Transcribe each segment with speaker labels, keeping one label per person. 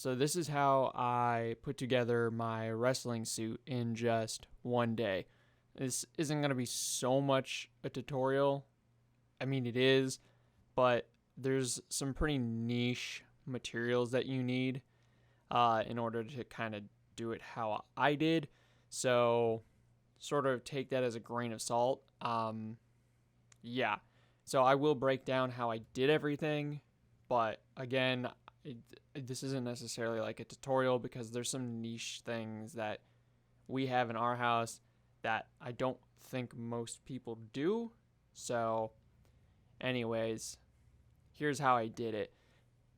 Speaker 1: So this is how I put together my wrestling suit in just one day. This isn't going to be so much a tutorial. I mean, it is, but there's some pretty niche materials that you need in order to kind of do it how I did. So sort of take that as a grain of salt. Yeah. So I will break down how I did everything, but again, this isn't necessarily like a tutorial because there's some niche things that we have in our house that I don't think most people do. So, anyways, here's how I did it.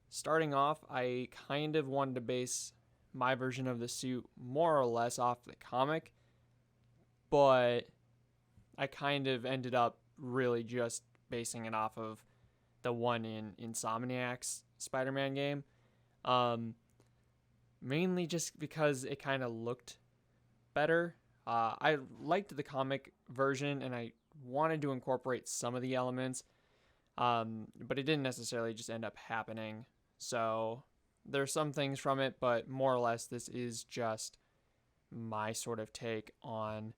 Speaker 1: Starting off, I kind of wanted to base my version of the suit more or less off the comic, but I kind of ended up really just basing it off of the one in Insomniac's Spider-Man game. Um, Mainly just because it kind of looked better. I liked the comic version and I wanted to incorporate some of the elements, but it didn't necessarily just end up happening. So there's some things from it, but more or less, this is just my sort of take on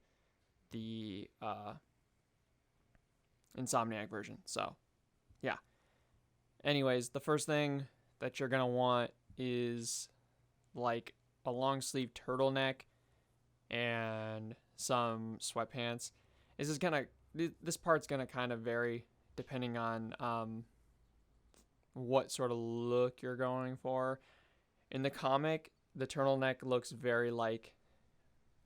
Speaker 1: the Insomniac version. So, yeah. Anyways, the first thing that you're going to want is like a long sleeve turtleneck and some sweatpants. This part's gonna kind of vary depending on what sort of look you're going for. In the comic, the turtleneck looks very like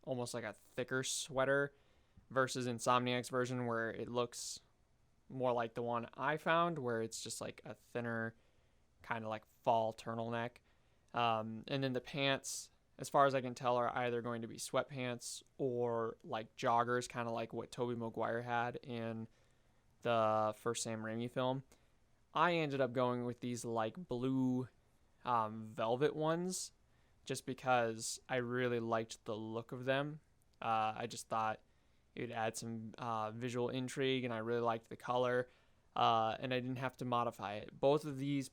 Speaker 1: almost like a thicker sweater versus Insomniac's version where it looks more like the one I found where it's just like a thinner kind of like fall turtleneck. And then the pants, as far as I can tell, are either going to be sweatpants or like joggers, kind of like what Tobey Maguire had in the first Sam Raimi film. I ended up going with these like blue velvet ones just because I really liked the look of them. I just thought it would add some visual intrigue, and I really liked the color, and I didn't have to modify it. Both of these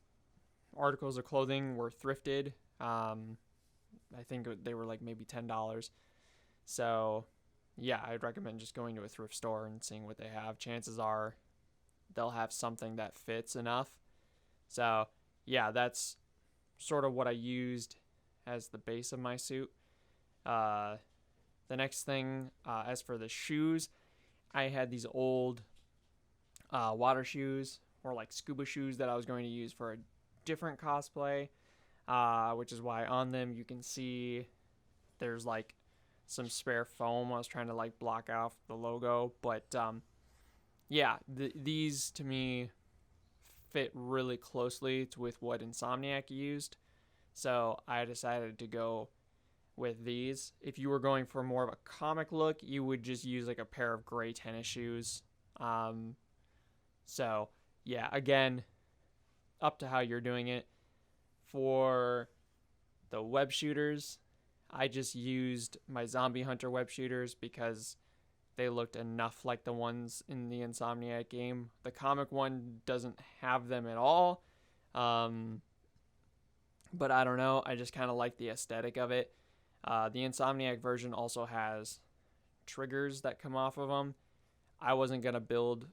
Speaker 1: articles of clothing were thrifted. I think they were like maybe $10. So, yeah, I'd recommend just going to a thrift store and seeing what they have. Chances are they'll have something that fits enough. So, yeah, that's sort of what I used as the base of my suit. The next thing, as for the shoes, I had these old water shoes or like scuba shoes that I was going to use for a different cosplay, which is why on them you can see there's like some spare foam. I was trying to like block off the logo, but yeah, these to me fit really closely with what Insomniac used, so I decided to go with these. If you were going for more of a comic look, you would just use like a pair of gray tennis shoes. So yeah, again, up to how you're doing it. For the web shooters, I just used my Zombie Hunter web shooters because they looked enough like the ones in the Insomniac game. The comic one doesn't have them at all. But I don't know. I just kind of like the aesthetic of it. The Insomniac version also has triggers that come off of them. I wasn't going to build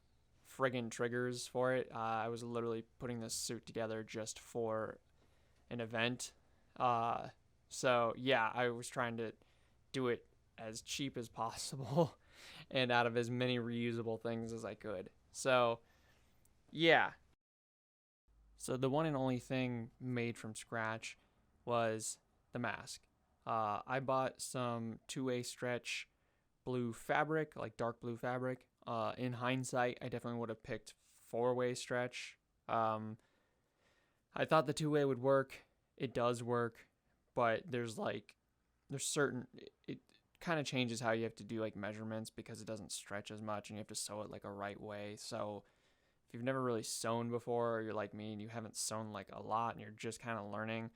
Speaker 1: friggin' triggers for it. I was literally putting this suit together just for an event. So yeah, I was trying to do it as cheap as possible and out of as many reusable things as I could. So yeah. So the one and only thing made from scratch was the mask. I bought some two-way stretch blue fabric, like dark blue fabric. In hindsight, I definitely would have picked four-way stretch. I thought the two-way would work. It does work, but there's certain, it kind of changes how you have to do like measurements because it doesn't stretch as much and you have to sew it like a right way. So if you've never really sewn before, or you're like me and you haven't sewn like a lot and you're just kind of learning,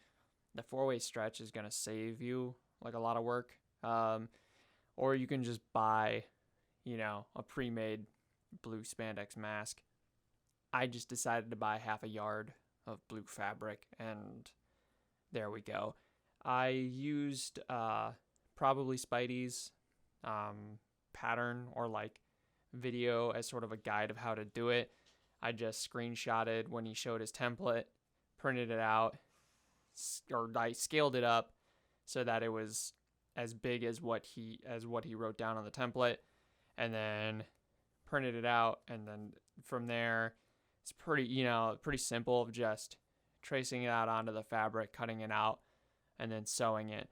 Speaker 1: the four-way stretch is going to save you like a lot of work. Or you can just buy, a pre-made blue spandex mask. I just decided to buy half a yard of blue fabric and There we go. I used probably Spidey's pattern or like video as sort of a guide of how to do it. I just screenshotted when he showed his template, printed it out, or I scaled it up so that it was as big as what he wrote down on the template, and then printed it out. And then from there, it's pretty simple of just tracing it out onto the fabric, cutting it out, and then sewing it.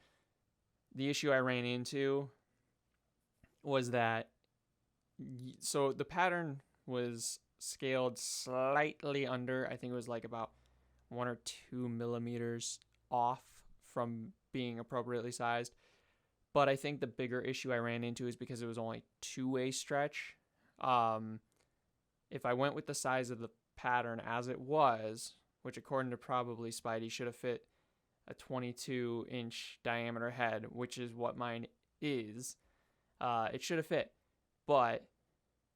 Speaker 1: The issue I ran into was that, so the pattern was scaled slightly under, I think it was like about 1 or 2 millimeters off from being appropriately sized. But I think the bigger issue I ran into is because it was only two-way stretch. If I went with the size of the pattern as it was, which according to probably Spidey should have fit a 22-inch diameter head, which is what mine is, it should have fit, but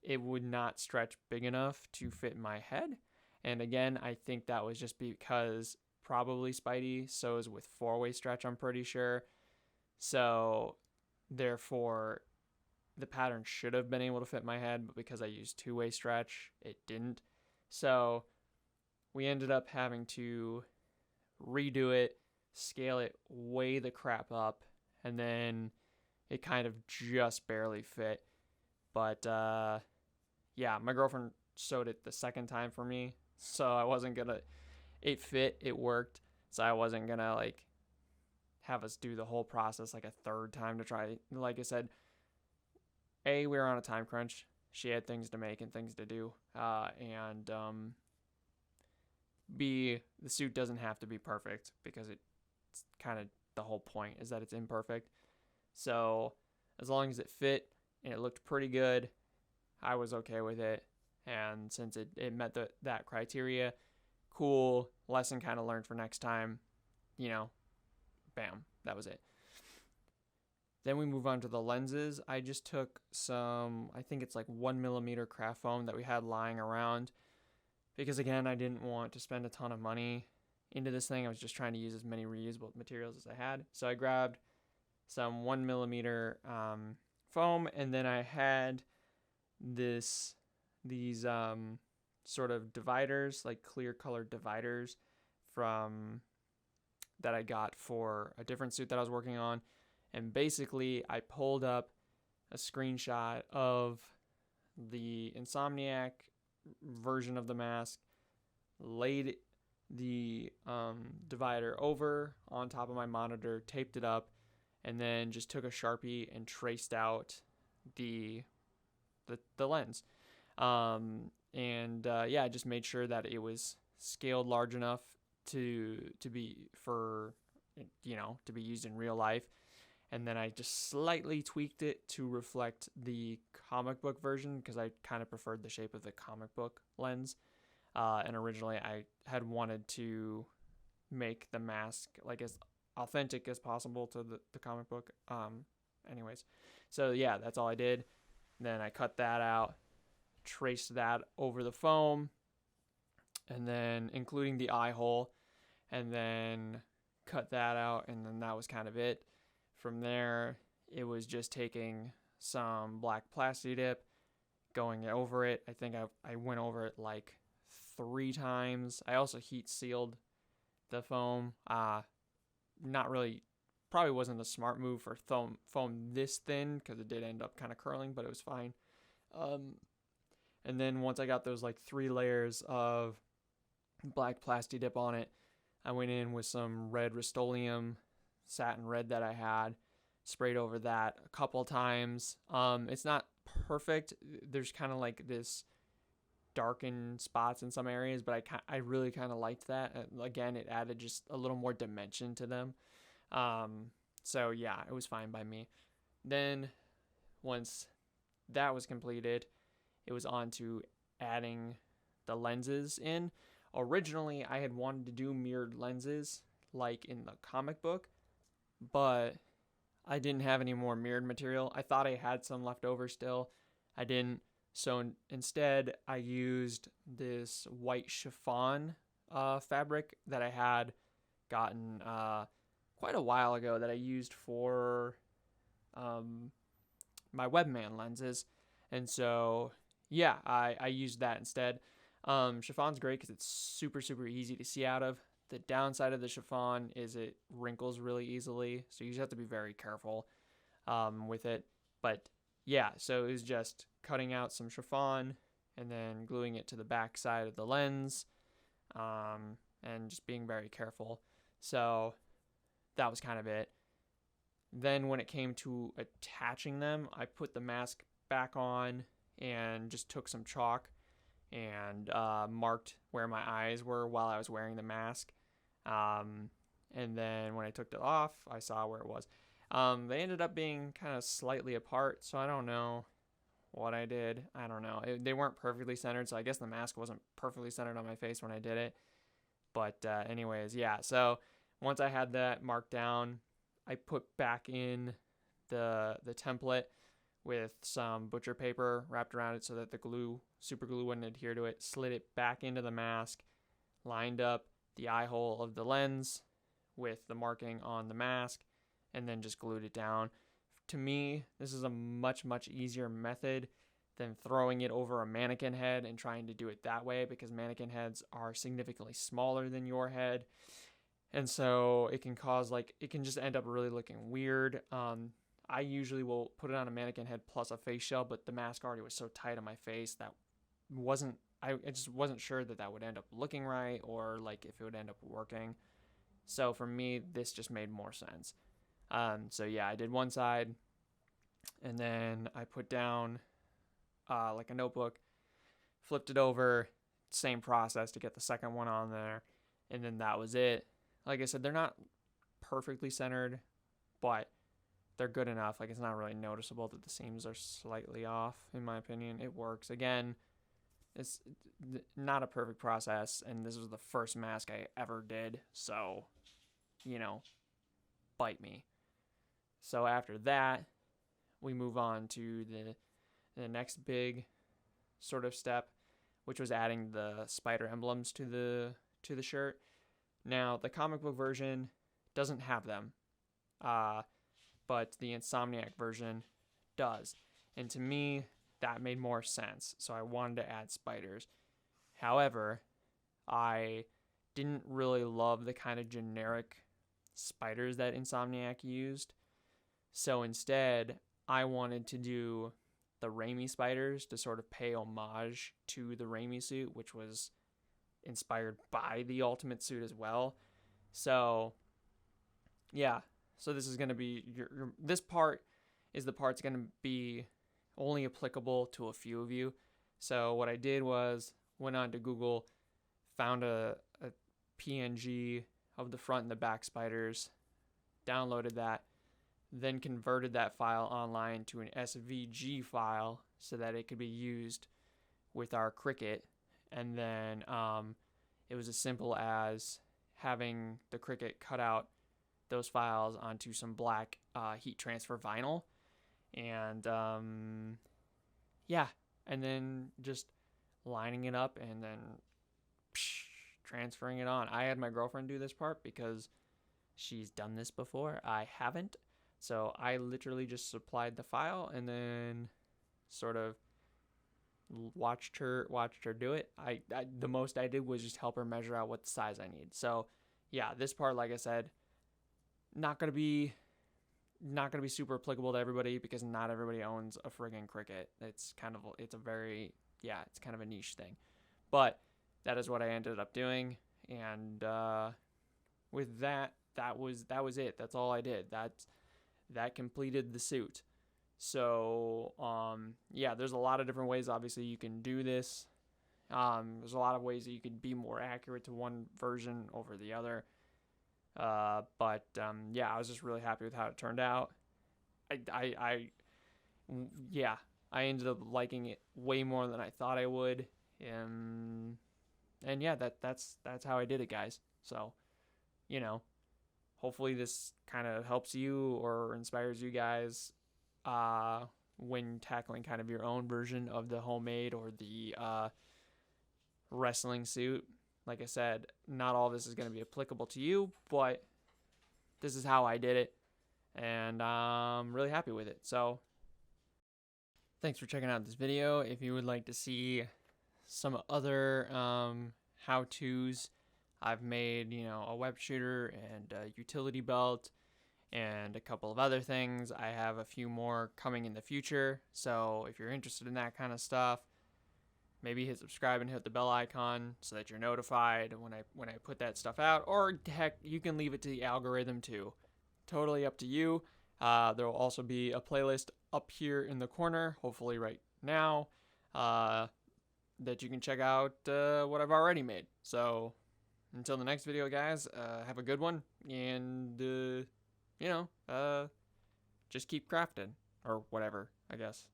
Speaker 1: it would not stretch big enough to fit my head. And again, I think that was just because probably Spidey sews with 4-way stretch, I'm pretty sure. So therefore, the pattern should have been able to fit my head, but because I used 2-way stretch, it didn't. So we ended up having to redo it, scale it way the crap up, and then it kind of just barely fit. But yeah, my girlfriend sewed it the second time for me, so I wasn't gonna, it fit, it worked, so I wasn't gonna like have us do the whole process like a third time to try. Like I said, A, we were on a time crunch. She had things to make and things to do. And B, the suit doesn't have to be perfect because it's kind of the whole point is that it's imperfect. So as long as it fit and it looked pretty good, I was okay with it. And since it met that criteria, cool, lesson kind of learned for next time, bam, that was it. Then we move on to the lenses. I just took some, I think it's like 1mm craft foam that we had lying around because, again, I didn't want to spend a ton of money into this thing. I was just trying to use as many reusable materials as I had. So I grabbed some 1mm foam, and then I had these sort of dividers, like clear colored dividers that I got for a different suit that I was working on. And basically, I pulled up a screenshot of the Insomniac version of the mask, laid the divider over on top of my monitor, taped it up, and then just took a Sharpie and traced out the lens. I just made sure that it was scaled large enough to be to be used in real life. And then I just slightly tweaked it to reflect the comic book version because I kind of preferred the shape of the comic book lens. And originally I had wanted to make the mask like as authentic as possible to the comic book. Anyways, so yeah, that's all I did. Then I cut that out, traced that over the foam, and then including the eye hole, and then cut that out, and then that was kind of it. From there, it was just taking some black Plasti Dip, going over it. I think I went over it like 3 times. I also heat sealed the foam. Not really, probably wasn't a smart move for foam this thin because it did end up kind of curling, but it was fine. And then once I got those like 3 layers of black Plasti Dip on it, I went in with some red Rust-Oleum satin red that I had, sprayed over that a couple times. It's not perfect. There's kind of like this darkened spots in some areas, but I really kind of liked that. Again, it added just a little more dimension to them. So yeah, it was fine by me. Then once that was completed, it was on to adding the lenses in. Originally, I had wanted to do mirrored lenses like in the comic book, but I didn't have any more mirrored material. I thought I had some left over still. I didn't. So instead, I used this white chiffon fabric that I had gotten quite a while ago that I used for my webman lenses. And so, yeah, I used that instead. Chiffon's great because it's super, super easy to see out of. The downside of the chiffon is it wrinkles really easily, so you just have to be very careful with it. But yeah, so it was just cutting out some chiffon and then gluing it to the back side of the lens, and just being very careful. So that was kind of it. Then when it came to attaching them, I put the mask back on and just took some chalk and marked where my eyes were while I was wearing the mask. And then when I took it off, I saw where it was. They ended up being kind of slightly apart, so I don't know what I did. I don't know. They weren't perfectly centered, so I guess the mask wasn't perfectly centered on my face when I did it. But anyways, yeah. So once I had that marked down, I put back in the template with some butcher paper wrapped around it so that the super glue wouldn't adhere to it, slid it back into the mask, lined up the eye hole of the lens with the marking on the mask, and then just glued it down. To me, this is a much, much easier method than throwing it over a mannequin head and trying to do it that way, because mannequin heads are significantly smaller than your head. And so it can cause, it can just end up really looking weird. I usually will put it on a mannequin head plus a face shell, but the mask already was so tight on my face that I just wasn't sure that would end up looking right, or if it would end up working. So for me, this just made more sense. So yeah, I did one side, and then I put down a notebook, flipped it over, same process to get the second one on there, and then that was it. Like I said, they're not perfectly centered, but they're good enough. It's not really noticeable that the seams are slightly off, in my opinion. It works. Again, it's not a perfect process, and this was the first mask I ever did, so, bite me. So after that, we move on to the next big sort of step, which was adding the spider emblems to the shirt. Now, the comic book version doesn't have them, but the Insomniac version does. And to me, that made more sense, so I wanted to add spiders. However, I didn't really love the kind of generic spiders that Insomniac used, so instead, I wanted to do the Raimi spiders to sort of pay homage to the Raimi suit, which was inspired by the Ultimate suit as well. So yeah, so this is going to be this part is the part that's going to be only applicable to a few of you. So what I did was went on to Google, found a PNG of the front and the back spiders, downloaded that, then converted that file online to an SVG file so that it could be used with our Cricut. And then it was as simple as having the Cricut cut out those files onto some black heat transfer vinyl. And yeah, and then just lining it up and then transferring it on. I had my girlfriend do this part because she's done this before. I haven't. So I literally just supplied the file and then sort of watched her do it. I the most I did was just help her measure out what size I need. So yeah, this part, like I said, not gonna be super applicable to everybody because not everybody owns a friggin' Cricut. It's kind of a niche thing. But that is what I ended up doing, and with that was it. That's all I did. That completed the suit. So yeah, there's a lot of different ways obviously you can do this. There's a lot of ways that you could be more accurate to one version over the other. But yeah, I was just really happy with how it turned out. I ended up liking it way more than I thought I would. And yeah, that's how I did it, guys. So, hopefully this kind of helps you or inspires you guys when tackling kind of your own version of the homemade or the wrestling suit. Like I said, not all of this is going to be applicable to you, but this is how I did it, and I'm really happy with it. So thanks for checking out this video. If you would like to see some other how-tos, I've made, a web shooter and a utility belt and a couple of other things. I have a few more coming in the future, so if you're interested in that kind of stuff, maybe hit subscribe and hit the bell icon so that you're notified when I put that stuff out, or heck, you can leave it to the algorithm too. Totally up to you. There will also be a playlist up here in the corner, hopefully right now, that you can check out what I've already made. So until the next video, guys, have a good one, and just keep crafting, or whatever, I guess.